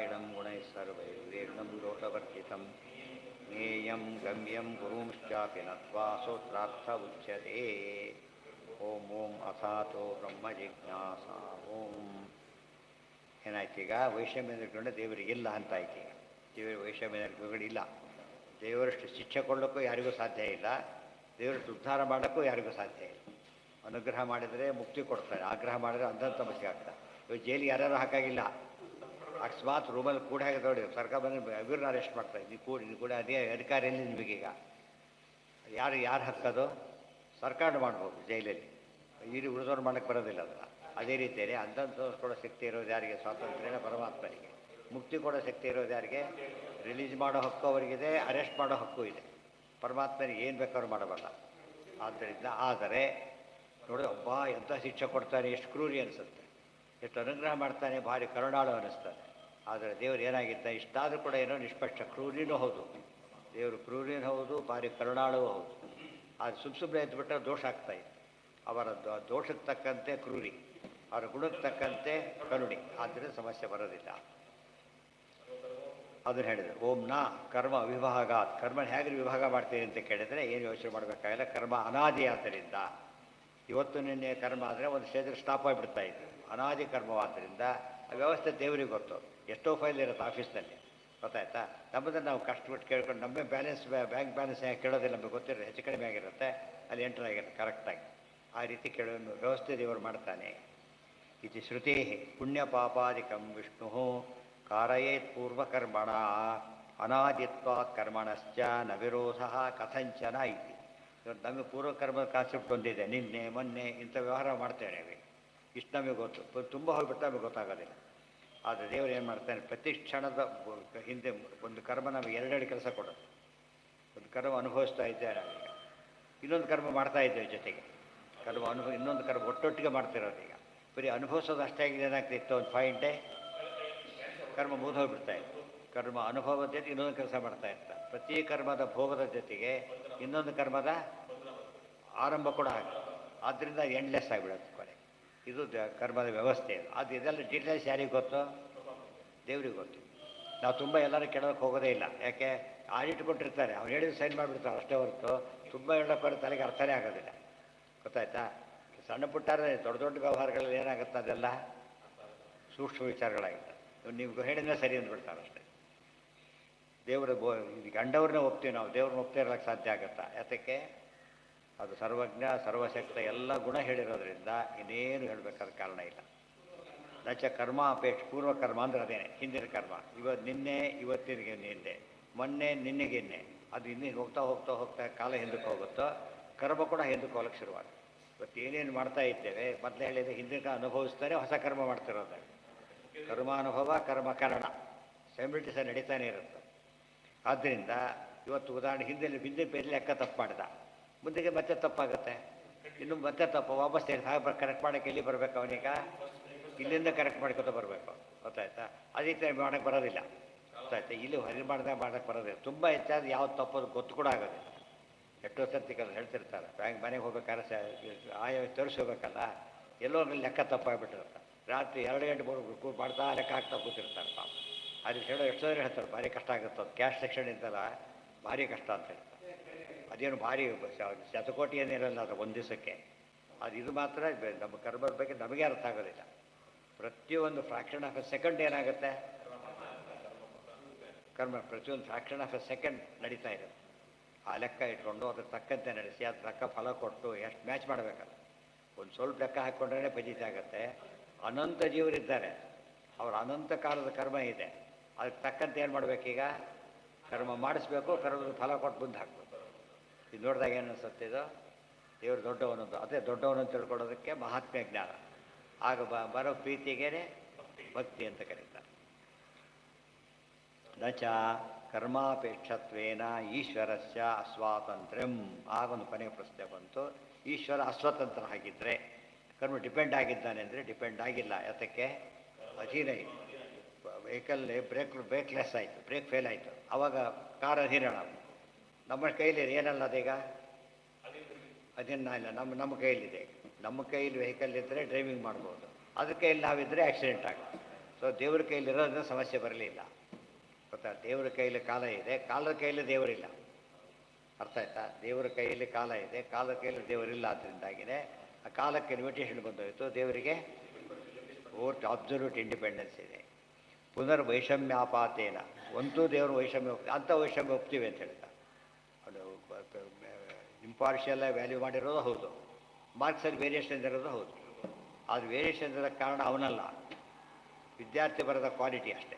ನಾರಾಯಣಂ ಗುಣೈಃ ಸರ್ವೈರ್ವೇದಂ ಲೋಕವರ್ಜಿತಂ ಜ್ಞೇಯಂ ಗಮ್ಯಂ ಗುರುಂಶ್ಚಾಪಿ ನತ್ವಾ ಸೂತ್ರಾರ್ಥ ಉಚ್ಯತೆ. ಓಂ ಓಂ ಅಥಾತೋ ಬ್ರಹ್ಮ ಜಿಜ್ಞಾಸ. ಓಂ ಏನಾಯ್ತು ಈಗ? ವೈಷಮ್ಯದ ದೇವರಿಗಿಲ್ಲ ಅಂತ ಆಯ್ತು. ಈಗ ದೇವರ ವೈಷಮ್ಯಗಳಿಲ್ಲ. ದೇವರಷ್ಟು ಶಿಕ್ಷೆ ಕೊಡಲಿಕ್ಕೂ ಯಾರಿಗೂ ಸಾಧ್ಯ ಇಲ್ಲ, ದೇವರಷ್ಟು ಉದ್ಧಾರ ಮಾಡೋಕ್ಕೂ ಯಾರಿಗೂ ಸಾಧ್ಯ ಇಲ್ಲ. ಅನುಗ್ರಹ ಮಾಡಿದರೆ ಮುಕ್ತಿ ಕೊಡ್ತಾರೆ, ಆಗ್ರಹ ಮಾಡಿದರೆ ಅಂಧಂತ ಮಸಿಗೆ ಆಗ್ತಾರೆ. ಇವಾಗ ಜೈಲಿಗೆ ಯಾರ್ಯಾರು ಹಾಕಾಗಿಲ್ಲ. ಅಕಸ್ಮಾತ್ ರೂಮಲ್ಲಿ ಕೂಡ ಹಾಗೆ ನೋಡಿ ಸರ್ಕಾರ ಬಂದು ಇವ್ರನ್ನ ಅರೆಸ್ಟ್ ಮಾಡ್ತಾರೆ. ನೀವು ಕೂಡ ಅದೇ ಅಧಿಕಾರ ಎಲ್ಲಿ ನಿಮಗೀಗ? ಯಾರು ಹಾಕೋದು? ಸರ್ಕಾರ ಮಾಡ್ಬೋದು ಜೈಲಲ್ಲಿ, ಇಲ್ಲಿ ಉಳಿದವ್ರು ಮಾಡೋಕ್ಕೆ ಬರೋದಿಲ್ಲ ಅದನ್ನು. ಅದೇ ರೀತಿಯೇ ಅಂಧಂತ ಕೊಡೋ ಶಕ್ತಿ ಇರೋದು ಯಾರಿಗೆ? ಸ್ವಾತಂತ್ರ್ಯನ ಪರಮಾತ್ಮನಿಗೆ. ಮುಕ್ತಿ ಕೊಡೋ ಶಕ್ತಿ ಇರೋದು ಯಾರಿಗೆ? ರಿಲೀಸ್ ಮಾಡೋ ಹಕ್ಕು ಅವರಿಗಿದೆ, ಅರೆಸ್ಟ್ ಮಾಡೋ ಹಕ್ಕು ಇದೆ. ಪರಮಾತ್ಮನಿಗೆ ಏನು ಬೇಕಾದ್ರೂ ಮಾಡಬಲ್ಲ. ಆದ್ದರಿಂದ ಆದರೆ ನೋಡಿ, ಒಬ್ಬ ಎಂಥ ಶಿಕ್ಷೆ ಕೊಡ್ತಾನೆ, ಎಷ್ಟು ಕ್ರೂರಿ ಅನಿಸುತ್ತೆ, ಎಷ್ಟು ಅನುಗ್ರಹ ಮಾಡ್ತಾನೆ, ಭಾರಿ ಕರುಣಾಳು ಅನ್ನಿಸ್ತಾನೆ. ಆದರೆ ದೇವರು ಏನಾಗಿದ್ದ, ಇಷ್ಟಾದರೂ ಕೂಡ ಏನೋ ನಿಷ್ಪಕ್ಷ, ಕ್ರೂರಿನೂ ಹೌದು ದೇವರು, ಕ್ರೂರಿನೂ ಹೌದು, ಭಾರಿ ಕರುಣಾಳೂ ಹೌದು. ಅದು ಸುಮ್ಮನೆ ಎದ್ದುಬಿಟ್ರೆ ದೋಷ ಆಗ್ತಾಯಿತ್ತು. ಅವರ ದೋಷಕ್ಕೆ ತಕ್ಕಂತೆ ಕ್ರೂರಿ, ಅವರ ಗುಣಕ್ಕೆ ತಕ್ಕಂತೆ ಕರುಣಿ, ಆದ್ದರಿಂದ ಸಮಸ್ಯೆ ಬರೋದಿಲ್ಲ. ಅದನ್ನು ಹೇಳಿದರು. ಓಂನ ಕರ್ಮ ವಿಭಾಗಾತ್. ಕರ್ಮ ಹೇಗೆ ವಿಭಾಗ ಮಾಡ್ತೀರಿ ಅಂತ ಕೇಳಿದರೆ ಏನು ಯೋಚನೆ ಮಾಡಬೇಕಾಗಿಲ್ಲ. ಕರ್ಮ ಅನಾದಿ ಆದ್ದರಿಂದ ಇವತ್ತು ನಿನ್ನೆ ಕರ್ಮ ಆದರೆ ಒಂದು ಸ್ಟೇಜಲ್ಲಿ ಸ್ಟಾಪ್ ಆಗಿಬಿಡ್ತಾ ಇತ್ತು. ಅನಾದಿ ಕರ್ಮವಾದ್ದರಿಂದ ಆ ವ್ಯವಸ್ಥೆ ದೇವರಿಗೆ ಗೊತ್ತು. ಎಷ್ಟೋ ಫೈಲ್ ಇರುತ್ತೆ ಆಫೀಸ್ನಲ್ಲಿ, ಗೊತ್ತಾಯ್ತಾ? ನಮ್ಮದನ್ನು ನಾವು ಕಷ್ಟಪಟ್ಟು ಕೇಳ್ಕೊಂಡು ನಮ್ಮ ಬ್ಯಾಲೆನ್ಸ್ ಬ್ಯಾಂಕ್ ಬ್ಯಾಲೆನ್ಸ್ ಹೇಗೆ ಕೇಳೋದಿಲ್ಲ, ನಮಗೆ ಗೊತ್ತಿರೋ ಹೆಚ್ಚು ಕಡಿಮೆ ಆಗಿರುತ್ತೆ, ಅಲ್ಲಿ ಎಂಟರ್ ಆಗಿರುತ್ತೆ ಕರೆಕ್ಟಾಗಿ. ಆ ರೀತಿ ಕೇಳೋ ವ್ಯವಸ್ಥೆ ದೇವರು ಮಾಡ್ತಾನೆ. ಇತಿ ಶ್ರುತಿ ಪುಣ್ಯ ಪಾಪಾದಿಕಂ ವಿಷ್ಣು ಕಾರಯೇತ್ ಪೂರ್ವಕರ್ಮಣ ಅನಾದಿತ್ವಾತ್ ಕರ್ಮಣಶ್ಚ ನ ವಿರೋಧ ಕಥಂಚನ ಇತಿ. ಇವತ್ತು ನಮಗೆ ಪೂರ್ವಕರ್ಮದ ಕಾನ್ಸೆಪ್ಟ್ ಒಂದಿದೆ. ನಿನ್ನೆ ಮೊನ್ನೆ ಇಂಥ ವ್ಯವಹಾರ ಮಾಡ್ತೇವೆ, ಇಷ್ಟು ನಮಗೆ ಗೊತ್ತು. ತುಂಬ ಹೋಗ್ಬಿಟ್ಟು ನಮಗೆ ಗೊತ್ತಾಗೋದಿಲ್ಲ. ಆದರೆ ದೇವರು ಏನು ಮಾಡ್ತಾನೆ, ಪ್ರತಿ ಕ್ಷಣದ ಹಿಂದೆ ಒಂದು ಕರ್ಮ ನಮಗೆ ಎರಡೆರಡು ಕೆಲಸ ಕೊಡೋದು. ಒಂದು ಕರ್ಮ ಅನುಭವಿಸ್ತಾ ಇದ್ದೇವೆ ನಾವೀಗ, ಇನ್ನೊಂದು ಕರ್ಮ ಮಾಡ್ತಾ ಇದ್ದೇವೆ ಜೊತೆಗೆ. ಇನ್ನೊಂದು ಕರ್ಮ ಒಟ್ಟೊಟ್ಟಿಗೆ ಮಾಡ್ತಿರೋದು. ಈಗ ಬರೀ ಅನುಭವಿಸೋದು ಅಷ್ಟೇ ಆಗಿದೆ. ಏನಾಗ್ತಿತ್ತು, ಒಂದು ಪಾಯಿಂಟೇ ಕರ್ಮ ಮುಗಿದೋಗ್ಬಿಡ್ತಾ ಇತ್ತು. ಕರ್ಮ ಅನುಭವದ ಜೊತೆ ಇನ್ನೊಂದು ಕೆಲಸ ಮಾಡ್ತಾ ಇರ್ತಾರೆ. ಪ್ರತಿ ಕರ್ಮದ ಭೋಗದ ಜೊತೆಗೆ ಇನ್ನೊಂದು ಕರ್ಮದ ಆರಂಭ ಕೂಡ ಆಗುತ್ತೆ. ಆದ್ದರಿಂದ ಎಂಡ್ಲೆಸ್ ಆಗಿಬಿಡುತ್ತೆ ಕೊನೆ. ಇದು ಕರ್ಮದ ವ್ಯವಸ್ಥೆ. ಅದು ಇದೆಲ್ಲ ಡೀಟೇಲ್ಸ್ ಯಾರಿಗೆ ಗೊತ್ತು? ದೇವ್ರಿಗೆ ಗೊತ್ತು. ನಾವು ತುಂಬ ಎಲ್ಲರೂ ಕೇಳೋಕ್ಕೆ ಹೋಗೋದೇ ಇಲ್ಲ. ಯಾಕೆ? ಆಡಿಟ್ ಕೊಟ್ಟಿರ್ತಾರೆ, ಅವ್ರು ಹೇಳಿದ್ರು ಸೈನ್ ಮಾಡಿಬಿಡ್ತಾರೆ ಅಷ್ಟೇ ಹೊರತು ತುಂಬ ಹೇಳೋಕ್ಕೆ ತಲೆಗೆ ಅರ್ಥನೇ ಆಗೋದಿಲ್ಲ. ಗೊತ್ತಾಯ್ತಾ? ಸಣ್ಣ ಪುಟ್ಟಾರೆ ದೊಡ್ಡ ದೊಡ್ಡ ವ್ಯವಹಾರಗಳಲ್ಲಿ ಏನಾಗುತ್ತೆ, ಅದೆಲ್ಲ ಸೂಕ್ಷ್ಮ ವಿಚಾರಗಳಾಗಿರ್ತದೆ. ನೀವು ಹೇಳಿದ್ರೆ ಸರಿ ಅಂದ್ಬಿಡ್ತಾರೆ ಅಷ್ಟೇ. ದೇವರ ಗಂಡವ್ರನ್ನೇ ಒಪ್ತೀವಿ ನಾವು, ದೇವ್ರನ್ನ ಒಪ್ತಾ ಇರೋಕ್ಕೆ ಸಾಧ್ಯ ಆಗುತ್ತಾ? ಯಾತಕ್ಕೆ? ಅದು ಸರ್ವಜ್ಞ ಸರ್ವಶಕ್ತ ಎಲ್ಲ ಗುಣ ಹೇಳಿರೋದ್ರಿಂದ ಇನ್ನೇನು ಹೇಳಬೇಕಾದ ಕಾರಣ ಇಲ್ಲ. ನಚ ಕರ್ಮ ಅಪೇಕ್ಷ ಪೂರ್ವಕರ್ಮ ಅಂದ್ರೆ ಅದೇನೆ ಹಿಂದಿನ ಕರ್ಮ. ನಿನ್ನೆ ಇವತ್ತಿನಿಗೆ ನಿನ್ನೆ, ಮೊನ್ನೆ ನಿನ್ನೆಗೆನ್ನೆ, ಅದು ಇನ್ನೇನು ಹೋಗ್ತಾ ಹೋಗ್ತಾ ಹೋಗ್ತಾ ಕಾಲ ಹಿಂದಕ್ಕೆ ಹೋಗುತ್ತೋ ಕರ್ಮ ಕೂಡ ಹಿಂದಕ್ಕೆ ಹೋಗಕ್ಕೆ ಶುರುವಾಗುತ್ತೆ. ಇವತ್ತು ಏನೇನು ಮಾಡ್ತಾ ಇದ್ದೇವೆ, ಮೊದಲೇ ಹೇಳಿದರೆ ಹಿಂದಿನ ಅನುಭವಿಸ್ತಾರೆ, ಹೊಸ ಕರ್ಮ ಮಾಡ್ತಿರೋದು. ಕರ್ಮಾನುಭವ ಕರ್ಮಕರಣ ಸೈಮಿಲ್ಟೇನಿಯಸ್ ನಡೀತಾನೆ ಇರುತ್ತೆ. ಆದ್ದರಿಂದ ಇವತ್ತು ಉದಾಹರಣೆ ಹಿಂದಿನ ಬೇರೆ ಲೆಕ್ಕ ತಪ್ಪು ಮಾಡಿದ, ಮುಂದೆಗೆ ಮತ್ತೆ ತಪ್ಪಾಗುತ್ತೆ, ಇನ್ನು ಮತ್ತೆ ತಪ್ಪು ವಾಪಸ್ ಕರೆಕ್ಟ್ ಮಾಡೋಕ್ಕೆ ಎಲ್ಲಿ ಬರಬೇಕು ಅವನೀಗ? ಇಲ್ಲಿಂದ ಕರೆಕ್ಟ್ ಮಾಡ್ಕೊತ ಬರಬೇಕು. ಗೊತ್ತಾಯ್ತಾ? ಅದೇ ರೀತಿ ಮಾಡೋಕ್ಕೆ ಬರೋದಿಲ್ಲ. ಗೊತ್ತಾಯ್ತಾ? ಇಲ್ಲಿ ಹೊರಗೆ ಮಾಡೋಕ್ಕೆ ಬರೋದಿಲ್ಲ. ತುಂಬ ಹೆಚ್ಚಾದ ಯಾವ್ದು ತಪ್ಪೋದು ಗೊತ್ತು ಕೂಡ ಆಗೋದಿಲ್ಲ. ಎಷ್ಟೋ ಸರ್ತಿ ಹೇಳ್ತಿರ್ತಾರೆ, ಬ್ಯಾಂಕ್ ಮನೆಗೆ ಹೋಗ್ಬೇಕಾದ್ರೆ ಆಯಾ ತರಿಸಿ ಹೋಗ್ಬೇಕಲ್ಲ, ಎಲ್ಲೋ ಲೆಕ್ಕ ತಪ್ಪಾಗ್ಬಿಟ್ಟಿರುತ್ತೆ. ರಾತ್ರಿ 2 ಗಂಟೆ ಮಾಡ್ತಾ ಲೆಕ್ಕ ಹಾಕ್ತಾ ಕೂತಿರ್ತಾರೆ ಪಾಪ. ಅದು ಹೇಳೋ ಎಷ್ಟೋ ಹೇಳ್ತಾರೆ ಭಾರಿ ಕಷ್ಟ ಆಗುತ್ತೆ. ಅದು ಕ್ಯಾಶ್ ಸೆಕ್ಷನ್ ಇಂತಲ್ಲ, ಭಾರಿ ಕಷ್ಟ ಅಂತ ಹೇಳ್ತಾರೆ. ಅದೇನು ಭಾರಿ ಶತಕೋಟಿ ಏನಿರಲ್ಲ ಅದು ಒಂದು ದಿವಸಕ್ಕೆ. ಇದು ಮಾತ್ರ ನಮ್ಮ ಕರ್ಮದ ಬಗ್ಗೆ ನಮಗೆ ಅರ್ಥ ಆಗೋದಿಲ್ಲ. ಪ್ರತಿಯೊಂದು ಫ್ರ್ಯಾಕ್ಷನ್ ಆಫ್ ಎ ಸೆಕೆಂಡ್ ಏನಾಗುತ್ತೆ ಕರ್ಮ, ಪ್ರತಿಯೊಂದು ಫ್ರ್ಯಾಕ್ಷನ್ ಆಫ್ ಎ ಸೆಕೆಂಡ್ ನಡೀತಾ ಇರುತ್ತೆ. ಆ ಲೆಕ್ಕ ಇಟ್ಕೊಂಡು ಅದ್ರ ತಕ್ಕಂತೆ ನಡೆಸಿ ಅದ್ರ ತಕ್ಕ ಫಲ ಕೊಟ್ಟು ಎಷ್ಟು ಮ್ಯಾಚ್ ಮಾಡಬೇಕಲ್ಲ. ಒಂದು ಸ್ವಲ್ಪ ಲೆಕ್ಕ ಹಾಕ್ಕೊಂಡ್ರೆ ಫಜಿತ ಆಗುತ್ತೆ. ಅನಂತ ಜೀವರಿದ್ದಾರೆ, ಅವ್ರ ಅನಂತ ಕಾಲದ ಕರ್ಮ ಇದೆ, ಅದಕ್ಕೆ ತಕ್ಕಂತೆ ಏನು ಮಾಡಬೇಕೀಗ? ಕರ್ಮ ಮಾಡಿಸ್ಬೇಕು, ಕರ್ಮದ ಫಲ ಕೊಟ್ಟು ಮುಂದೆ ಹಾಕಬೇಕು. ಇದು ನೋಡಿದಾಗ ಏನು ಅನಿಸುತ್ತೆ, ಇದು ದೇವರು ದೊಡ್ಡವನದ್ದು. ಅದೇ ದೊಡ್ಡವನನ್ನು ತಿಳ್ಕೊಳ್ಳೋದಕ್ಕೆ ಮಹಾತ್ಮ್ಯ ಜ್ಞಾನ. ಆಗ ಬರೋ ಪ್ರೀತಿಗೇ ಭಕ್ತಿ ಅಂತ ಕರೀತಾರೆ. ನಚ ಕರ್ಮಾಪೇಕ್ಷತ್ವೇನ ಈಶ್ವರಸ್ಯ ಅಸ್ವಾತಂತ್ರ್ಯಂ. ಆಗೊಂದು ಕೊನೆಯ ಪ್ರಶ್ನೆ ಬಂತು, ಈಶ್ವರ ಅಸ್ವತಂತ್ರ ಆಗಿದ್ದರೆ ಕರ್ಮ ಡಿಪೆಂಡ್ ಆಗಿದ್ದಾನೆ ಅಂದರೆ ಡಿಪೆಂಡ್ ಆಗಿಲ್ಲ. ಯಾತಕ್ಕೆ? ಅಧೀನ ಇದೆ. ವೆಹಿಕಲ್ಲಿ ಬ್ರೇಕ್ಲೆಸ್ ಆಯಿತು, ಬ್ರೇಕ್ ಫೇಲ್ ಆಯಿತು, ಆವಾಗ ಕಾರ್ ಅಧೀನ. ನಮ್ಮ ಕೈಲಿ ಏನಲ್ಲ ಅದೀಗ ಅಧೀನ ಇಲ್ಲ, ನಮ್ಮ ಕೈಯಲ್ಲಿದೆ. ನಮ್ಮ ಕೈಯಲ್ಲಿ ವೆಹಿಕಲ್ ಇದ್ದರೆ ಡ್ರೈವಿಂಗ್ ಮಾಡ್ಬೋದು, ಅದ್ರ ಕೈಯಲ್ಲಿ ನಾವಿದ್ದರೆ ಆಕ್ಸಿಡೆಂಟ್ ಆಗುತ್ತೆ. ಸೊ ದೇವ್ರ ಕೈಲಿರೋದ್ರಿಂದ ಸಮಸ್ಯೆ ಬರಲಿಲ್ಲ. ಗೊತ್ತಾ, ದೇವ್ರ ಕೈಯಲ್ಲಿ ಕಾಲ ಇದೆ, ಕಾಲದ ಕೈಯಲ್ಲಿ ದೇವರಿಲ್ಲ. ಅರ್ಥ ಆಯ್ತಾ? ದೇವರ ಕೈಯಲ್ಲಿ ಕಾಲ ಇದೆ, ಕಾಲದ ಕೈಯಲ್ಲಿ ದೇವರಿಲ್ಲ. ಅದರಿಂದಾಗಿಯೇ ಆ ಕಾಲಕ್ಕೆ ಲಿಮಿಟೇಷನ್ ಬಂದೋಯಿತು. ದೇವರಿಗೆ ಓಟ್ ಅಬ್ಸಲ್ಯೂಟ್ ಇಂಡಿಪೆಂಡೆನ್ಸ್ ಇದೆ. ಪುನರ್ ವೈಷಮ್ಯಾಪಾತೇನ, ಒಂತೂ ದೇವರು ವೈಷಮ್ಯ ಅಂಥ ವೈಷಮ್ಯ ಒಪ್ತೀವಿ ಅಂತ ಹೇಳ್ತಾ. ಅದು ಇಂಪಾರ್ಷಿಯಲ್ ವ್ಯಾಲ್ಯೂ ಮಾಡಿರೋದು ಹೌದು, ಮಾರ್ಕ್ಸಲ್ಲಿ ವೇರಿಯೇಷನ್ ಇರೋದು ಹೌದು. ಆದರೆ ವೇರಿಯೇಷನ್ ಇರೋ ಕಾರಣ ಅವನಲ್ಲ, ವಿದ್ಯಾರ್ಥಿ ಬರೋದ ಕ್ವಾಲಿಟಿ ಅಷ್ಟೇ.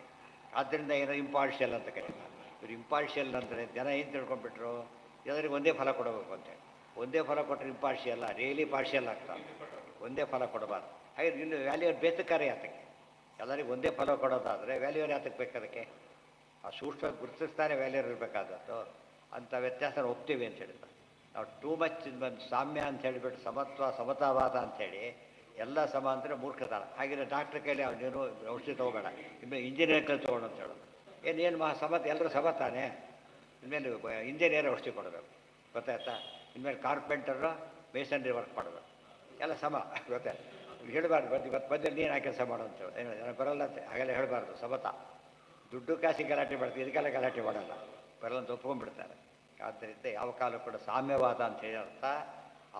ಆದ್ದರಿಂದ ಏನೋ ಇಂಪಾರ್ಷಿಯಲ್ ಅಂತ ಕರೀತಾರೆ. ಇವರು ಇಂಪಾರ್ಷಿಯಲ್ ಅಂದರೆ ಜನ ಏನು ತಿಳ್ಕೊಂಡ್ಬಿಟ್ರು, ಎಲ್ಲರಿಗೂ ಒಂದೇ ಫಲ ಕೊಡಬೇಕು ಅಂತೇಳಿ. ಒಂದೇ ಫಲ ಕೊಟ್ಟರೆ ಇಂಪಾರ್ಷಿಯಲ್ಲ, ರಿಯಲಿ ಪಾರ್ಷಿಯಲ್ ಆಗ್ತಾರೆ. ಒಂದೇ ಫಲ ಕೊಡಬಾರ್ದು. ಹಾಗೆ ಇನ್ನು ವ್ಯಾಲ್ಯೂ ಬೇತಕ್ಕಾರೆ ಯಾತಕ್ಕೆ? ಎಲ್ಲರಿಗೂ ಒಂದೇ ಫಲ ಕೊಡೋದಾದರೆ ವ್ಯಾಲ್ಯೂರ್ ಯಾತಕ್ಕೆ ಬೇಕು? ಅದಕ್ಕೆ ಆ ಸೂಕ್ಷ್ಮ ಗುರುತಿಸ್ತಾನೆ ವ್ಯಾಲ್ಯೂರ್ ಇರಬೇಕಾದದ್ದು. ಅಂಥ ವ್ಯತ್ಯಾಸ ಒಪ್ತೀವಿ ಅಂತ ಹೇಳ್ತಾರೆ ನಾವು. ಟೂ ಮಚ್ ಸಾಮ್ಯ ಅಂತ ಹೇಳಿಬಿಟ್ಟು ಸಮತಾವಾದ ಅಂಥೇಳಿ ಎಲ್ಲ ಸಮ ಅಂದರೆ ಮೂರ್ಖತನ. ಹಾಗೆಯೇ ಡಾಕ್ಟ್ರ್ ಕೈಲಿ ನೀನು ಔಷಧಿ ತೊಗೋಬೇಡ, ಇನ್ಮೇಲೆ ಇಂಜಿನಿಯರ್ ಕೈಲಿ ತೊಗೊಳ್ಳೋ ಅಂತ ಹೇಳೋದು. ಏನು ಸಮತ, ಎಲ್ಲರೂ ಸಮ ತಾನೆ. ಇನ್ಮೇಲೆ ಇಂಜಿನಿಯರ್ ಔಷಧಿ ಕೊಡಬೇಕು, ಗೊತ್ತಾಯ್ತಾ? ಇನ್ಮೇಲೆ ಕಾರ್ಪೆಂಟರು ಮೇಸನ್ರಿ ವರ್ಕ್ ಮಾಡಬೇಕು, ಎಲ್ಲ ಸಮ. ಗೊತ್ತಾಯ್ತು? ಹೇಳಬಾರ್ದು, ಇವತ್ತು ಬಂದು ನೀನು ಆ ಕೆಲಸ ಮಾಡು ಅಂತ ಹೇಳಿ ನನಗೆ ಬರೋಲ್ಲ ಅಂತ ಹಾಗೆಲ್ಲ ಹೇಳಬಾರ್ದು. ಸಮತ. ದುಡ್ಡು ಕಾಸಿಗೆ ಗಲಾಟೆ ಮಾಡ್ತೀವಿ, ಇದಕ್ಕೆಲ್ಲ ಗಲಾಟೆ ಮಾಡಲ್ಲ, ಬರಲ್ಲ ಅಂತ ಒಪ್ಕೊಂಡ್ಬಿಡ್ತಾರೆ. ಆದ್ದರಿಂದ ಯಾವ ಕಾಲ ಕೂಡ ಸಾಮ್ಯವಾದ ಅಂತ ಹೇಳಿ ಅರ್ಥ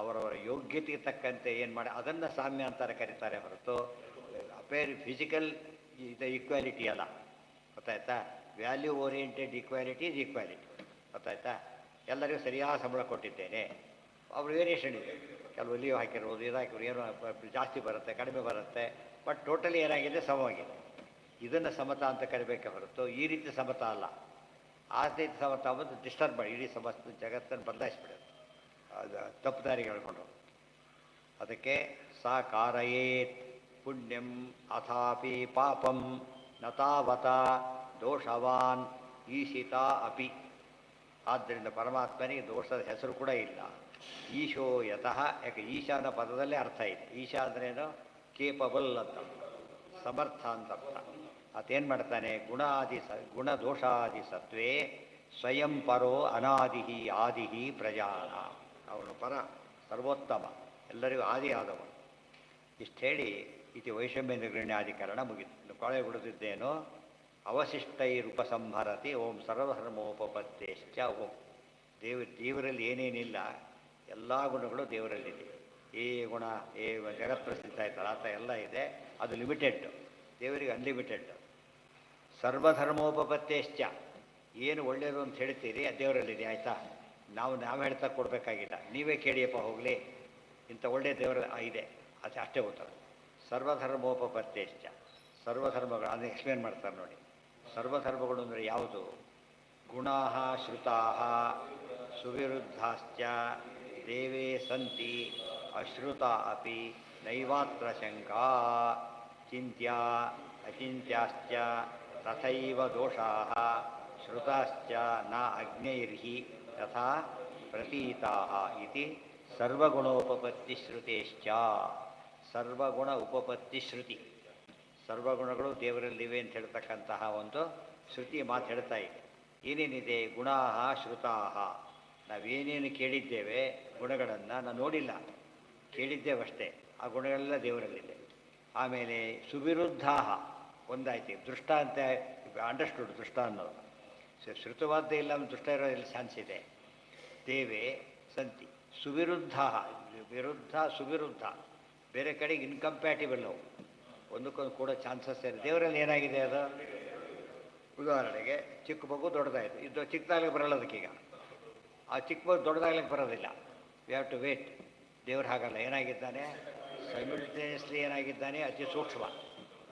ಅವರವರ ಯೋಗ್ಯತೆಗೆ ತಕ್ಕಂತೆ ಏನು ಮಾಡಿ ಅದನ್ನು ಸಾಮ್ಯ ಅಂತಾರೆ ಕರೀತಾರೆ ಹೊರತು ಅಪೇರ್ ಫಿಸಿಕಲ್ ಇದು ಈಕ್ವಾಲಿಟಿ ಅಲ್ಲ. ಗೊತ್ತಾಯ್ತಾ? Value oriented equality is equality. ಗೊತ್ತಾಯ್ತಾ? ಎಲ್ಲರಿಗೂ ಸರಿಯಾದ ಸಂಬಳ ಕೊಟ್ಟಿದ್ದೇನೆ. ಅವ್ರು ವೇರಿಯೇಷನ್ ಇದೆ, ಕೆಲವು ಲೀವ್ ಹಾಕಿರ್ಬೋದು, ಇದು ಹಾಕಿರೋದು, ಏನೋ ಜಾಸ್ತಿ ಬರುತ್ತೆ, ಕಡಿಮೆ ಬರುತ್ತೆ, ಬಟ್ ಟೋಟಲಿ ಏನಾಗಿದೆ, ಸಮವಾಗಿದೆ. ಇದನ್ನು ಸಮತ ಅಂತ ಕರಿಬೇಕೆ ಹೊರತು ಈ ರೀತಿ ಸಮತ ಅಲ್ಲ. ಆ ರೀತಿ ಸಮತ ಬಂದು ಡಿಸ್ಟರ್ಬ್ ಮಾಡಿ ಇಡೀ ಸಮಸ್ತ ಜಗತ್ತನ್ನು ಬದಲಾಯಿಸ್ಬಿಡೋದು, ಅದು ತಪ್ಪು ದಾರಿಗೆ ಹೇಳ್ಕೊಂಡು. ಅದಕ್ಕೆ ಸಾ ಕಾರಯೇತ್ ಪುಣ್ಯಂ ಅಥಾಪಿ ಪಾಪಂ ನತಾವತ ದೋಷವಾನ್ ಈಶಿತ ಅಪಿ. ಆದ್ದರಿಂದ ಪರಮಾತ್ಮನಿಗೆ ದೋಷದ ಹೆಸರು ಕೂಡ ಇಲ್ಲ. ಈಶೋ ಯತಃ, ಯಾಕೆ ಈಶಾನ ಪದದಲ್ಲೇ ಅರ್ಥ ಇದೆ. ಈಶಾ ಅಂದ್ರೇನು? ಕೇಪಬಲ್ ಅಂತ, ಸಮರ್ಥ ಅಂತ ಅರ್ಥ. ಆತೇನು ಮಾಡ್ತಾನೆ? ಗುಣದೋಷಾದಿ ಸತ್ವೇ ಸ್ವಯಂ ಪರೋ ಅನಾದಿ ಆದಿ ಪ್ರಜಾನ. ಅವನು ಪರ, ಸರ್ವೋತ್ತಮ, ಎಲ್ಲರಿಗೂ ಆದಿ ಆದವನು. ಇಷ್ಟು ಹೇಳಿ ಇತಿ ವೈಷಮ್ಯ ನಿರ್ಗಣ್ಯಾಧಿಕರಣ ಮುಗಿತು. ಕೊಳೆ ಬಿಡುತ್ತಿದ್ದೇನು? ಅವಶಿಷ್ಟೈರುಪಸಂಹರತಿ ಓಂ ಸರ್ವಧರ್ಮೋಪಪತ್ತೇಶ್ಚ ಓಂ. ದೇವರಲ್ಲಿ ಏನೇನಿಲ್ಲ, ಎಲ್ಲ ಗುಣಗಳು ದೇವರಲ್ಲಿದೆ. ಈ ಗುಣ, ಈ ಜಗತ್ಪ್ರಸಿದ್ಧ ಆಯ್ತಲ್ಲ, ಆತ ಎಲ್ಲ ಇದೆ. ಅದು ಲಿಮಿಟೆಡ್, ದೇವರಿಗೆ ಅನ್ಲಿಮಿಟೆಡ್. ಸರ್ವಧರ್ಮೋಪಪತ್ತೇಶ್ಚ, ಏನು ಒಳ್ಳೆಯದು ಅಂತ ಹೇಳ್ತೀರಿ ಅದು ದೇವರಲ್ಲಿದೆ. ಆಯಿತಾ? ನಾವು ಹೇಳ್ತಾ ಕೊಡಬೇಕಾಗಿಲ್ಲ, ನೀವೇ ಕೇಳಿಯಪ್ಪ ಹೋಗಲಿ, ಇಂಥ ಒಳ್ಳೆಯ ದೇವರ ಇದೆ, ಅದು ಅಷ್ಟೇ ಗೊತ್ತಲ್ಲ. ಸರ್ವಧರ್ಮೋಪಪತ್ತೇಶ್ಚ, ಸರ್ವಧರ್ಮಗಳು ಅದನ್ನು ಎಕ್ಸ್ಪ್ಲೇನ್ ಮಾಡ್ತಾರೆ ನೋಡಿ. ಸರ್ವಧರ್ಮಗಳು ಅಂದರೆ ಯಾವುದು? ಗುಣಾ ಶ್ರುತಾ ಸುವಿರುದ್ಧಾಶ್ಚ ದೇವೇ ಸಂತಿ ಅಶ್ರುತ ಅಪಿ ನೈವಾತ್ರ ಶಂಕಾ. ಚಿಂತ್ಯ ಅಚಿಂತ್ಯಾಶ್ಚ ತಥೈವ ದೋಷಾಃ ಶ್ರುತಾಶ್ಚ ನ ಅಜ್ಞೈರ್ಹಿ ತಥಾ ಪ್ರತೀತಾಃ ಇತಿ ಸರ್ವಗುಣೋಪಪತ್ತಿಶ್ರುತೇಶ್ಚ. ಸರ್ವಗುಣ ಉಪಪತ್ತಿ ಶ್ರುತಿ, ಸರ್ವಗುಣಗಳು ದೇವರಲ್ಲಿವೆ ಅಂತ ಹೇಳ್ತಕ್ಕಂತಹ ಒಂದು ಶ್ರುತಿ ಮಾತು ಹೇಳ್ತಾ ಇದೆ. ಏನೇನಿದೆ? ಗುಣಾ ಶ್ರುತಾ. ನಾವೇನೇನು ಕೇಳಿದ್ದೇವೆ ಗುಣಗಳನ್ನು ನಾವು ನೋಡಿಲ್ಲ, ಕೇಳಿದ್ದೇವಷ್ಟೇ. ಆ ಗುಣಗಳೆಲ್ಲ ದೇವರಲ್ಲಿದೆ. ಆಮೇಲೆ ಸುವಿರುದ್ಧ ಒಂದಾಯ್ತು. ದೃಷ್ಟ ಅಂತ ಅಂಡರ್ಸ್ಟುಡ್, ದೃಷ್ಟ ಅನ್ನೋದು ಶ್ರುತವಾದ್ದೇ ಇಲ್ಲ, ದೃಷ್ಟ ಇರೋ ಇಲ್ಲಿ ಚಾನ್ಸ್ ಇದೆ. ದೇವೇ ಸಂತಿ ಸುವಿರುದ್ಧ, ವಿರುದ್ಧ ಸುವಿರುದ್ಧ, ಬೇರೆ ಕಡೆಗೆ ಇನ್ಕಂಪ್ಯಾಟಿಬಲ್ ಅವು, ಒಂದಕ್ಕೊಂದು ಕೂಡ ಚಾನ್ಸಸ್ ಇದೆ. ದೇವರಲ್ಲಿ ಏನಾಗಿದೆ ಅದು? ಉದಾಹರಣೆಗೆ ಚಿಕ್ಕ ಮಗು ದೊಡ್ಡದಾಯಿತು, ಇದು ಚಿಕ್ಕದಾಗ್ಲಿಕ್ಕೆ ಬರಲ್ಲ ಅದಕ್ಕೀಗ. ಆ ಚಿಕ್ಕ ಮಗು ದೊಡ್ಡದಾಗ್ಲಿಕ್ಕೆ ಬರೋದಿಲ್ಲ, ವಿ ಹ್ಯಾವ್ ಟು ವೇಟ್. ದೇವ್ರು ಹಾಗಲ್ಲ, ಏನಾಗಿದ್ದಾನೆ? ಸೈಮಿಲ್ಟೇನಿಯಸ್ಲಿ ಏನಾಗಿದ್ದಾನೆ? ಅತಿ ಸೂಕ್ಷ್ಮ,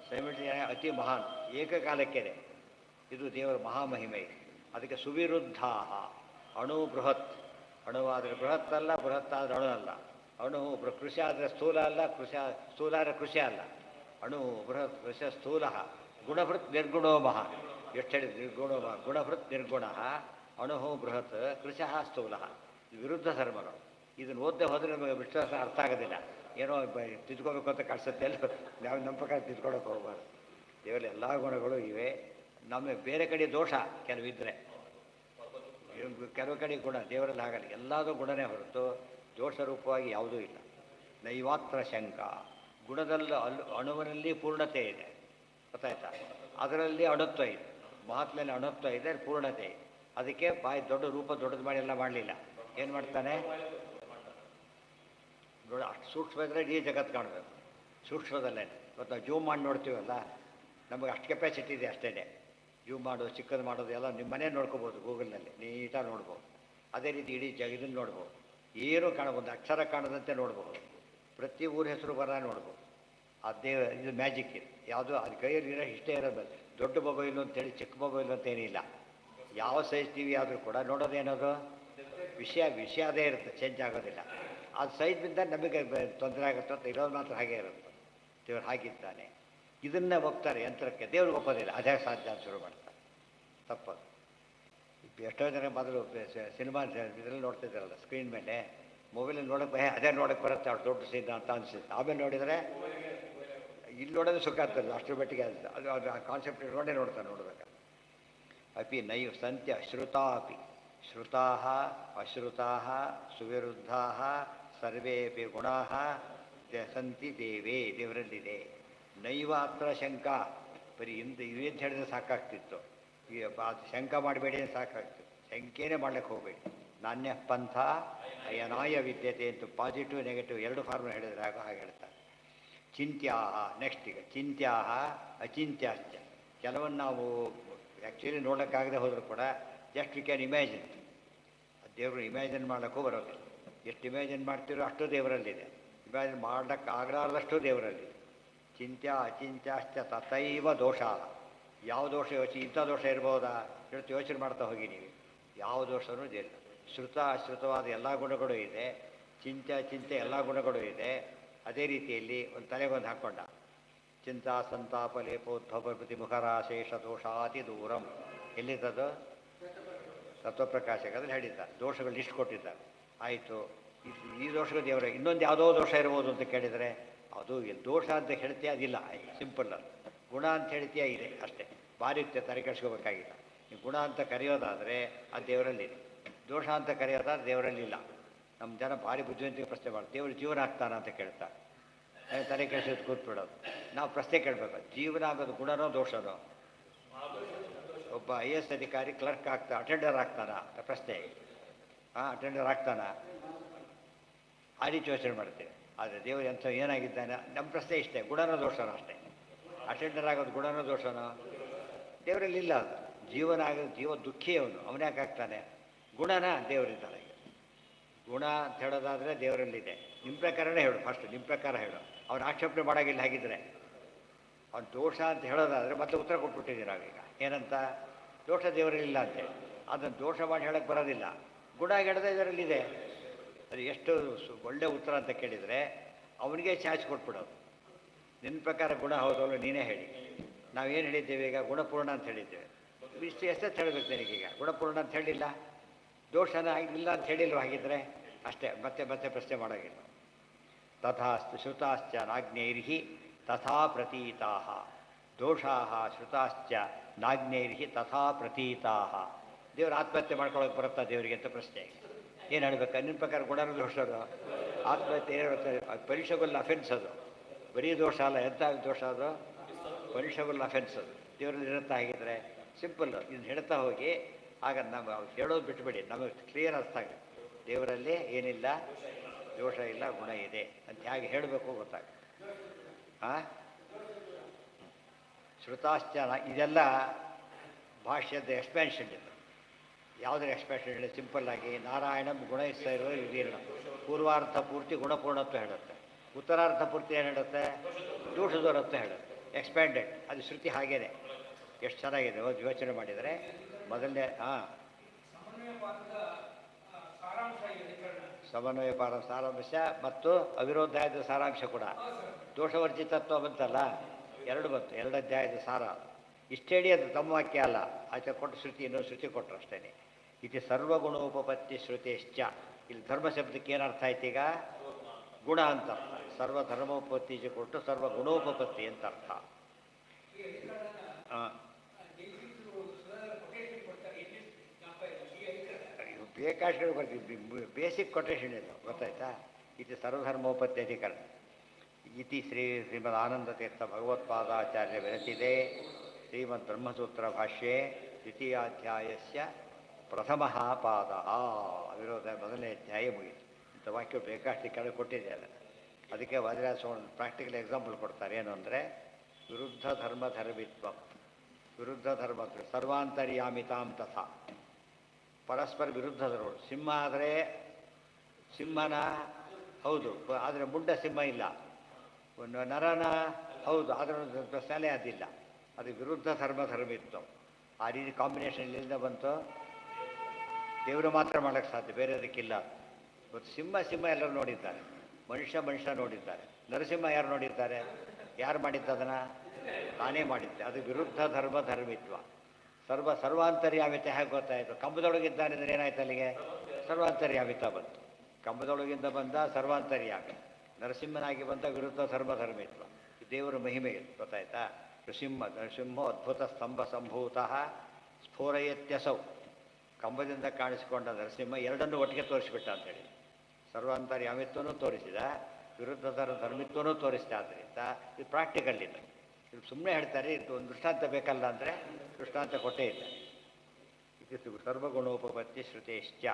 ಸೈಮಿಲ್ಟೇನಿಯಸ್ ಅತಿ ಮಹಾನ್, ಏಕಕಾಲಕ್ಕೆನೆ. ಇದು ದೇವರ ಮಹಾಮಹಿಮೆ. ಅದಕ್ಕೆ ಸುವಿರುದ್ಧ. ಅಣು ಬೃಹತ್, ಅಣುವಾದರೆ ಬೃಹತ್ ಅಲ್ಲ, ಬೃಹತ್ ಆದರೆ ಅಣು ಅಲ್ಲ. ಅಣು ಕೃಷಿ ಆದರೆ ಸ್ಥೂಲ ಅಲ್ಲ, ಸ್ಥೂಲ ಆದರೆ ಕೃಷಿ ಅಲ್ಲ. ಅಣು ಬೃಹತ್ ಕೃಷ ಸ್ಥೂಲ. ಗುಣಭೃತ್ ನಿರ್ಗುಣೋ ಮಹಾ, ಎಷ್ಟು ಹೇಳಿದ್ರು? ನಿರ್ಗುಣೋ ಮಹಾ, ಗುಣಭೃತ್ ನಿರ್ಗುಣ. ಅಣು ಬೃಹತ್ ಕೃಷಃ ಸ್ಥೂಲ. ವಿರುದ್ಧ ಧರ್ಮಗಳು. ಇದನ್ನು ಓದದೆ ಹೋದರೆ ನಮಗೆ ವಿಶ್ವಾಸ ಅರ್ಥ ಆಗೋದಿಲ್ಲ. ಏನೋ ತಿದ್ಕೋಬೇಕು ಅಂತ ಕಾಣಿಸುತ್ತೆ, ಎಲ್ಲ ನಾವು ನಮ್ಮ ಪ್ರಕಾರ ತಿದ್ಕೊಳಕ್ಕೆ ಹೋಗಬಾರ್ದು. ದೇವರಲ್ಲಿ ಎಲ್ಲ ಗುಣಗಳು ಇವೆ. ನಮಗೆ ಬೇರೆ ಕಡೆ ದೋಷ ಕೆಲವಿದ್ದರೆ, ಕೆಲವು ಕಡೆ ಗುಣ, ದೇವರಲ್ಲಿ ಆಗಲ್ಲ. ಎಲ್ಲದೂ ಗುಣನೇ ಹೊರತು ದೋಷರೂಪವಾಗಿ ಯಾವುದೂ ಇಲ್ಲ. ನೈವಾತ್ರ ಶಂಕ. ಗುಣದಲ್ಲಿ ಅಣುವಿನಲ್ಲಿ ಪೂರ್ಣತೆ ಇದೆ, ಗೊತ್ತಾಯ್ತಾ? ಅದರಲ್ಲಿ ಅಣುತ್ವ ಇದೆ, ಮಹಾತ್ಮೆಯಲ್ಲಿ ಅಣುತ್ವ ಇದೆ, ಪೂರ್ಣತೆ ಇದೆ. ಅದಕ್ಕೆ ಬಾಯಿ ದೊಡ್ಡ ರೂಪ ದೊಡ್ಡದು ಮಾಡಿ ಎಲ್ಲ ಮಾಡಲಿಲ್ಲ. ಏನು ಮಾಡ್ತಾನೆ? ನೋಡಿ, ಅಷ್ಟು ಸೂಕ್ಷ್ಮ ಇದ್ದರೆ ಇಡೀ ಜಗತ್ತು ಕಾಣಬೇಕು, ಸೂಕ್ಷ್ಮದಲ್ಲೇ. ಇವತ್ತು ನಾವು ಜೂಮ್ ಮಾಡಿ ನೋಡ್ತೀವಲ್ಲ, ನಮಗೆ ಅಷ್ಟು ಕೆಪಾಸಿಟಿ ಇದೆ ಅಷ್ಟೇ. ಜೂಮ್ ಮಾಡೋದು, ಚಿಕ್ಕದು ಮಾಡೋದು ಎಲ್ಲ ನಿಮ್ಮ ಮನೆ ನೋಡ್ಕೋಬೋದು, ಗೂಗಲ್ನಲ್ಲಿ ನೀಟಾಗಿ ನೋಡ್ಬೋದು. ಅದೇ ರೀತಿ ಇಡೀ ಇದನ್ನು ನೋಡ್ಬೋದು. ಏನೂ ಕಾಣಬಹುದು, ಅಕ್ಷರ ಕಾಣದಂತೆ ನೋಡ್ಬೋದು. ಪ್ರತಿ ಊರ ಹೆಸರು ಬರ ನೋಡ್ಬೋದು. ಅದೇ ಇದು ಮ್ಯಾಜಿಕ್ ಇದು. ಯಾವುದೋ ಅದು ಕೈಯಲ್ಲಿ ಇರೋ ಇಷ್ಟೇ ಇರೋದು. ದೊಡ್ಡ ಮೊಬೈಲು ಅಂತೇಳಿ ಚಿಕ್ಕ ಮೊಬೈಲು ಅಂತ ಏನಿಲ್ಲ. ಯಾವ ಸೈಜ್ ಟಿ ವಿ ಆದರೂ ಕೂಡ ನೋಡೋದೇನೋದು ವಿಷಯ ಅದೇ ಇರುತ್ತೆ, ಚೇಂಜ್ ಆಗೋದಿಲ್ಲ. ಅದು ಸೈಜ್ ಬಿದ್ದ ನಮಗೆ ತೊಂದರೆ ಆಗುತ್ತೆ ಅಂತ ಇರೋದು ಮಾತ್ರ ಹಾಗೇ ಇರುತ್ತೆ. ದೇವ್ರು ಹಾಗಿದ್ದಾನೆ. ಇದನ್ನೇ ಒಪ್ತಾರೆ ಯಂತ್ರಕ್ಕೆ, ದೇವ್ರಿಗೆ ಒಪ್ಪೋದಿಲ್ಲ. ಅದೇ ಸಾಧ್ಯ ಅಂತ ಶುರು ಮಾಡ್ತಾರೆ. ತಪ್ಪದು. ಎಷ್ಟೋ ಜನ ಮೊದಲು ಸಿನಿಮಾ ಇದರಲ್ಲಿ ನೋಡ್ತಿದ್ದಾರಲ್ಲ, ಸ್ಕ್ರೀನ್ ಮೇಲೆ, ಮೊಬೈಲಲ್ಲಿ ನೋಡೋಕ್ಕೆ ಅದೇ ನೋಡೋಕ್ಕೆ ಬರುತ್ತೆ, ಅವ್ರು ದೊಡ್ಡ ಸೀದ ಅಂತ ಅನಿಸುತ್ತೆ. ಆಮೇಲೆ ನೋಡಿದರೆ ಇಲ್ಲಿ ನೋಡೋದು ಸುಖ ಆಗ್ತದೆ, ಅಷ್ಟರ ಮಟ್ಟಿಗೆ ಅದು ಆ ಕಾನ್ಸೆಪ್ಟ್ ನೋಡೇ ನೋಡ್ಬೇಕು. ಅಪಿ ನೈವ್ ಸಂತ್ಯ ಶ್ರುತಾ ಅಪಿ ಶ್ರುತಾ ಅಶ್ರುತಾ ಸುವಿರುದ್ಧಾ ಸರ್ವೇಪಿ ಗುಣಾ ಸಂತಿ ದೇವೇ, ದೇವರಲ್ಲಿದೆ. ನೈವ ಅತ್ರ ಶಂಕಾ. ಬರೀ ಇವೇನು ಹೇಳಿದ್ರೆ ಸಾಕಾಗ್ತಿತ್ತು. ಈಗ ಶಂಕ ಮಾಡಬೇಡಿ ಅಂತ ಸಾಕಾಗ್ತಿತ್ತು. ಶಂಕೆನೇ ಮಾಡ್ಲಿಕ್ಕೆ ಹೋಗಬೇಡಿ. ನಾಣ್ಯ ಪಂಥ ಅಯನಾಯ ವಿದ್ಯತೆ ಅಂತ ಪಾಸಿಟಿವ್ ನೆಗೆಟಿವ್ ಎರಡು ಫಾರ್ಮ್ ಹೇಳಿದ್ರೆ ಹಾಗೆ ಹೇಳ್ತಾರೆ. ಚಿಂತ್ಯಾಹ. ನೆಕ್ಸ್ಟ್ ಈಗ ಚಿಂತ್ಯಾಹ ಅಚಿಂತ್ಯಾಶ್ಚ. ಕೆಲವೊಂದು ನಾವು ಆ್ಯಕ್ಚುಲಿ ನೋಡೋಕ್ಕಾಗದೆ ಹೋದರೂ ಕೂಡ ಜಸ್ಟ್ ವಿ ಕ್ಯಾನ್ ಇಮ್ಯಾಜಿನ್. ದೇವರು ಇಮ್ಯಾಜಿನ್ ಮಾಡೋಕ್ಕೂ ಬರೋದಿಲ್ಲ. ಎಷ್ಟು ಇಮ್ಯಾಜಿನ್ ಮಾಡ್ತೀರೋ ಅಷ್ಟು ದೇವರಲ್ಲಿದೆ. ಇಮ್ಯಾಜಿನ್ ಮಾಡೋಕ್ಕೆ ಆಗಲಾರ್ದಷ್ಟು ದೇವರಲ್ಲಿದೆ. ಚಿಂತ್ಯ ಅಚಿಂತ್ಯಾಶ್ಚ ತಥೈವ ದೋಷ. ಯಾವ ದೋಷ ಯೋಚನೆ, ಇಂಥ ದೋಷ ಇರ್ಬೋದಾ ಹೇಳ್ತು ಯೋಚನೆ ಮಾಡ್ತಾ ಹೋಗಿ ನೀವು. ಯಾವ ದೋಷವೂ ಇಲ್ಲ. ಶ್ರುತ ಅಶ್ರುತವಾದ ಎಲ್ಲ ಗುಣಗಳು ಇದೆ. ಚಿಂತೆ ಎಲ್ಲ ಗುಣಗಳು ಇದೆ. ಅದೇ ರೀತಿಯಲ್ಲಿ ಒಂದು ತಲೆಗೊಂದು ಹಾಕ್ಕೊಂಡ. ಚಿಂತಾ ಸಂತಾಪ ಲೇಪೋದ್ಭವ ಪ್ರತಿಮುಖರಾಶೇಷ ದೋಷಾತಿ ದೂರಂ. ಎಲ್ಲಿದ್ದದು? ತತ್ವಪ್ರಕಾಶಕದಲ್ಲಿ ಹೇಳಿದ್ದಾರೆ. ದೋಷಗಳು ಲಿಸ್ಟ್ ಕೊಟ್ಟಿದ್ದಾರೆ. ಆಯಿತು, ಈ ದೋಷಗಳು ದೇವರ ಇನ್ನೊಂದು ಯಾವುದೋ ದೋಷ ಇರ್ಬೋದು ಅಂತ ಕೇಳಿದರೆ ಅದು ದೋಷ ಅಂತ ಹೇಳ್ತೀಯ, ಅದಿಲ್ಲ. ಸಿಂಪಲ್. ಅದು ಗುಣ ಅಂತ ಹೇಳ್ತೀಯ, ಇದೆ ಅಷ್ಟೇ. ಭಾರಿ ತಲೆ ಕೆಡಿಸ್ಕೋಬೇಕಾಗಿಲ್ಲ. ನೀವು ಗುಣ ಅಂತ ಕರೆಯೋದಾದರೆ ಅದು ದೇವರಲ್ಲಿದೆ. ದೋಷ ಅಂತ ಕರೆಯೋದಾದ್ರೆ ದೇವರಲ್ಲಿಲ್ಲ. ನಮ್ಮ ಜನ ಭಾರಿ ಬುದ್ಧಿವಂತಿಗೆ ಪ್ರಶ್ನೆ ಮಾಡ್ತಾರೆ, ದೇವರು ಜೀವನ ಆಗ್ತಾನ ಅಂತ ಕೇಳ್ತಾರೆ. ತಲೆ ಕೆಡಿಸೋದು ಕೂತ್ಬಿಡೋದು. ನಾವು ಪ್ರಶ್ನೆ ಕೇಳಬೇಕು, ಜೀವನ ಆಗೋದು ಗುಣನೋ ದೋಷನೋ? ಒಬ್ಬ IAS ಅಧಿಕಾರಿ ಕ್ಲರ್ಕ್ ಅಟೆಂಡರ್ ಆಗ್ತಾನ ಅಂತ ಪ್ರಶ್ನೆ. ಅಟೆಂಡರ್ ಆಗ್ತಾನ? ಆ ರೀತಿ ಯೋಚನೆ ಮಾಡ್ತೇವೆ. ಆದರೆ ದೇವರು ಎಂಥ ಏನಾಗಿದ್ದಾನೆ? ನಮ್ಮ ಪ್ರಶ್ನೆ ಇಷ್ಟೇ, ಗುಣನೋ ದೋಷನೋ ಅಷ್ಟೇ. ಅಟೆಂಡರ್ ಆಗೋದು ಗುಣನೋ ದೋಷನೋ? ದೇವರಲ್ಲಿ ಇಲ್ಲ. ಅದು ಜೀವನ ಆಗೋದು, ಜೀವ ದುಃಖಿ ಅವನು, ಅವನ್ಯಾಕೆ ಆಗ್ತಾನೆ? ಗುಣನ ದೇವರಿದ್ದಾನೆ. ಗುಣ ಅಂತ ಹೇಳೋದಾದರೆ ದೇವರಲ್ಲಿದೆ. ನಿಮ್ಮ ಪ್ರಕಾರನೇ ಹೇಳು, ಫಸ್ಟ್ ನಿಮ್ಮ ಪ್ರಕಾರ ಹೇಳು. ಅವ್ನು ಆಕ್ಷೇಪಣೆ ಮಾಡೋಂಗಿಲ್ಲ. ಹಾಗಿದ್ರೆ ಅವ್ನು ದೋಷ ಅಂತ ಹೇಳೋದಾದರೆ ಮತ್ತೆ ಉತ್ತರ ಕೊಟ್ಬಿಟ್ಟಿದ್ದೀರ ನಾವೀಗ. ಏನಂತ? ದೋಷ ದೇವರಲ್ಲಿಲ್ಲ ಅಂತೇಳಿ. ಅದನ್ನು ದೋಷ ಮಾಡಿ ಹೇಳೋಕ್ಕೆ ಬರೋದಿಲ್ಲ. ಗುಣ ಹೇಳೋದೇ ಇದರಲ್ಲಿದೆ. ಅದು ಎಷ್ಟು ಒಳ್ಳೆ ಉತ್ತರ ಅಂತ ಕೇಳಿದರೆ ಅವನಿಗೆ ಚಾಚ್ ಕೊಟ್ಬಿಡೋದು. ನಿನ್ನ ಪ್ರಕಾರ ಗುಣ ಹೌದಲ್ಲ, ನೀನೇ ಹೇಳಿ. ನಾವೇನು ಹೇಳಿದ್ದೇವೆ ಈಗ? ಗುಣಪೂರ್ಣ ಅಂತ ಹೇಳಿದ್ದೇವೆ. ಇಷ್ಟು ಎಷ್ಟೊತ್ತು ಹೇಳಬೇಕು ನನಗೀಗ? ಗುಣಪೂರ್ಣ ಅಂತ ಹೇಳಿಲ್ಲ, ದೋಷನ ಇಲ್ಲ ಅಂತ ಹೇಳಿಲ್ವ? ಹಾಗಿದ್ರೆ ಅಷ್ಟೇ, ಮತ್ತೆ ಪ್ರಶ್ನೆ ಮಾಡೋಂಗಿಲ್ಲ. ತಥಾಸ್ತು ಶ್ರುತಾಶ್ಚ ನಾಜ್ಞೈರ್ಹಿ ತಥಾ ಪ್ರತೀತಾಃ ದೋಷಾಃ ಶ್ರುತಾಶ್ಚ ನಾಜ್ಞೈರ್ಹಿ ತಥಾ ಪ್ರತೀತಾಃ. ದೇವರು ಆತ್ಮಹತ್ಯೆ ಮಾಡ್ಕೊಳ್ಳೋಕೆ ಬರುತ್ತಾ ದೇವರಿಗೆ ಅಂತ ಪ್ರಶ್ನೆ. ಏನು ಹೇಳಬೇಕು? ನಿನ್ನ ಪ್ರಕಾರ ಗುಣನ ದೋಷರು? ಆತ್ಮಹತ್ಯೆ ಪನಿಷಬಲ್ ಅಫೆನ್ಸ್ ಅದು. ಬರೀ ದೋಷ ಅಲ್ಲ, ಎಂಥ ದೋಷ ಅದು? ಪನಿಷಬಲ್ ಅಫೆನ್ಸ್ ಅದು. ದೇವರಲ್ಲಿ ಇರುತ್ತಾ? ಹಾಗಿದ್ರೆ ಸಿಂಪಲ್. ಇದನ್ನು ಹೇಳ್ತಾ ಹೋಗಿ, ಆಗ ನಾವು ಹೇಳೋದು ಬಿಟ್ಟುಬಿಡಿ, ನಮಗೆ ಕ್ಲಿಯರ್ ಅರ್ಥ ಆಗುತ್ತೆ. ದೇವರಲ್ಲಿ ಏನಿಲ್ಲ, ದೋಷ ಇಲ್ಲ, ಗುಣ ಇದೆ ಅಂತ ಹೇಗೆ ಹೇಳಬೇಕು ಗೊತ್ತಾಗುತ್ತೆ. ಶ್ರುತಾಶ್ಚ ಇದೆಲ್ಲ ಭಾಷ್ಯದ ಎಕ್ಸ್ಪ್ಯಾನ್ಷನ್ ಇದೆ. ಯಾವುದರ ಎಕ್ಸ್ಪ್ಯಾನ್ಷನ್ ಹೇಳಿ? ಸಿಂಪಲ್ಲಾಗಿ ನಾರಾಯಣಂ ಗುಣಯಿಸ್ತ ಇರೋ ವಿದೀರ್ಣ. ಪೂರ್ವಾರ್ಧ ಪೂರ್ತಿ ಗುಣಪೂರ್ಣತ್ವ ಹೇಳುತ್ತೆ. ಉತ್ತರಾರ್ಧ ಪೂರ್ತಿ ಏನು ಹೇಳುತ್ತೆ? ದೋಷದೋರತ್ವ ಹೇಳುತ್ತೆ. ಎಕ್ಸ್ಪ್ಯಾಂಡೆಡ್. ಅದು ಶ್ರುತಿ ಹಾಗೇನೆ. ಎಷ್ಟು ಚೆನ್ನಾಗಿದೆ ಯೋಚನೆ ಮಾಡಿದರೆ. ಮೊದಲನೇ ಸಮನ್ವಯ ಪಾರ ಸಾರಾಂಶ ಮತ್ತು ಅವಿರೋಧಾಯದ ಸಾರಾಂಶ ಕೂಡ. ದೋಷವರ್ಜಿತತ್ವ ಬಂತಲ್ಲ, ಎರಡು ಬಂತು. ಎರಡು ಅಧ್ಯಾಯದ ಸಾರ ಇಷ್ಟು ಹೇಳಿ. ಅದು ತಮ್ಮ ವಾಕ್ಯ ಅಲ್ಲ, ಆಚೆ ಕೊಟ್ಟು ಶ್ರುತಿ ಇನ್ನೊಂದು ಶ್ರುತಿ ಕೊಟ್ಟರು ಅಷ್ಟೇ. ಇದು ಸರ್ವಗುಣೋಪಪತ್ತಿ ಶ್ರುತೇಶ್ಚ. ಇಲ್ಲಿ ಧರ್ಮ ಶಬ್ದಕ್ಕೆ ಏನರ್ಥ ಆಯ್ತು ಈಗ? ಗುಣ ಅಂತ ಅರ್ಥ. ಸರ್ವಧರ್ಮೋಪಪತ್ತಿ ಕೊಟ್ಟು ಸರ್ವಗುಣೋಪಪತ್ತಿ ಅಂತ ಅರ್ಥ. ಬೇಕಾಷ್ಟು ಬರ್ತೀವಿ. ಬೇಸಿಕ್ ಕೊಟೇಶನ್ ಇದು ಗೊತ್ತಾಯ್ತಾ? ಇದು ಸರ್ವಧರ್ಮೋಪತ್ತಿ ಅಧಿಕರಣ. ಇತಿ ಶ್ರೀಮದ್ ಆನಂದತೀರ್ಥ ಭಗವತ್ಪಾದಾಚಾರ್ಯ ವಿರಚಿತೆ ಶ್ರೀಮದ್ ಬ್ರಹ್ಮಸೂತ್ರ ಭಾಷ್ಯೆ ದ್ವಿತೀಯಾಧ್ಯಾಯಸ್ಯ ಪ್ರಥಮಃ ಪಾದಃ. ಅವಿರೋಧ ಮೊದಲನೇ ಅಧ್ಯಾಯ ಮುಗಿತು. ಇಂಥ ವಾಕ್ಯ ಬೇಕಾಷ್ಟು ಕೆಳಗೆ ಕೊಟ್ಟಿದೆ ಅದನ್ನು. ಅದಕ್ಕೆ ವಾದಿರಾಜ ಸ್ವಾಮಿ ಪ್ರಾಕ್ಟಿಕಲ್ ಎಕ್ಸಾಂಪಲ್ ಕೊಡ್ತಾರೆ. ಏನು ಅಂದರೆ ವಿರುದ್ಧ ಧರ್ಮಧರ್ಮಿತ್ವ, ವಿರುದ್ಧ ಧರ್ಮ ಸರ್ವಾಂತರ್ಯಾಮಿತಾಂ ತಥಾ. ಪರಸ್ಪರ ವಿರುದ್ಧದರು. ಸಿಂಹ ಆದರೆ ಸಿಂಹನ ಹೌದು, ಆದರೆ ಮುಂಡ ಸಿಂಹ ಇಲ್ಲ. ಒಂದು ನರನ ಹೌದು, ಅದರ ಸಲೆ ಅದಿಲ್ಲ. ಅದು ವಿರುದ್ಧ ಧರ್ಮಿತ್ವ. ಆ ರೀತಿ ಕಾಂಬಿನೇಷನ್ ಎಲ್ಲಿಂದ ಬಂತು? ದೇವರು ಮಾತ್ರ ಮಾಡೋಕ್ಕೆ ಸಾಧ್ಯ, ಬೇರೆ ಅದಕ್ಕಿಲ್ಲ. ಇವತ್ತು ಸಿಂಹ ಎಲ್ಲರೂ ನೋಡಿದ್ದಾರೆ, ಮನುಷ್ಯ ನೋಡಿದ್ದಾರೆ. ನರಸಿಂಹ ಯಾರು ನೋಡಿದ್ದಾರೆ? ಯಾರು ಮಾಡಿದ್ದು ಅದನ್ನು? ತಾನೇ ಮಾಡಿದ್ದೆ. ಅದು ವಿರುದ್ಧ ಧರ್ಮಿತ್ವ. ಸರ್ವಾಂತರ್ಯಾಮಿತ ಹೇಗೆ ಗೊತ್ತಾಯಿತು? ಕಂಬದೊಳಗಿದ್ದಾನೆ ಅಂದರೆ ಏನಾಯ್ತು ಅಲ್ಲಿಗೆ? ಸರ್ವಾಂತರ್ಯಾಮಿತ ಬಂತು. ಕಂಬದೊಳಗಿಂದ ಬಂದ ಸರ್ವಾಂತರ್ಯಾಮಿ, ನರಸಿಂಹನಾಗಿ ಬಂದ ವಿರುದ್ಧ ಧರ್ಮಿತ್ವ. ದೇವರ ಮಹಿಮೆ ಗೊತ್ತಾಯ್ತಾ? ನರಸಿಂಹ ಅದ್ಭುತ ಸ್ತಂಭ ಸಂಭೂತಃ ಸ್ಫೋರಯತ್ಯಸೌ. ಕಂಬದಿಂದ ಕಾಣಿಸಿಕೊಂಡ ನರಸಿಂಹ ಎರಡನ್ನೂ ಒಟ್ಟಿಗೆ ತೋರಿಸಿಬಿಟ್ಟ ಅಂತೇಳಿ. ಸರ್ವಾಂತರ್ಯಾಮಿತ್ವನೂ ತೋರಿಸಿದ, ವಿರುದ್ಧ ಧರ್ಮಿತ್ವನೂ ತೋರಿಸಿದ. ಆದ್ದರಿಂದ ಇದು ಪ್ರಾಕ್ಟಿಕಲ್. ಇದು ಸುಮ್ಮನೆ ಹೇಳ್ತಾರೆ, ಇದು ಒಂದು ದೃಷ್ಟಾಂತ ಬೇಕಲ್ಲ ಅಂದರೆ ದೃಷ್ಟಾಂತ ಕೊಟ್ಟೇ ಇಲ್ಲ. ಇತಿ ಸರ್ವಗುಣೋಪಪತ್ತಿ ಶ್ರುತೇಶ್ಚ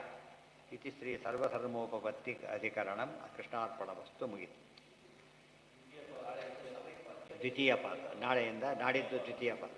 ಇತಿ ಶ್ರೀ ಸರ್ವಧರ್ಮೋಪಪತ್ತಿ ಅಧಿಕರಣಂ ಕೃಷ್ಣಾರ್ಪಣವಸ್ತು ಮುಗಿತು. ದ್ವಿತೀಯ ಪಾದ ನಾಳೆಯಿಂದ, ನಾಡಿದ್ದು ದ್ವಿತೀಯ ಪಾದ.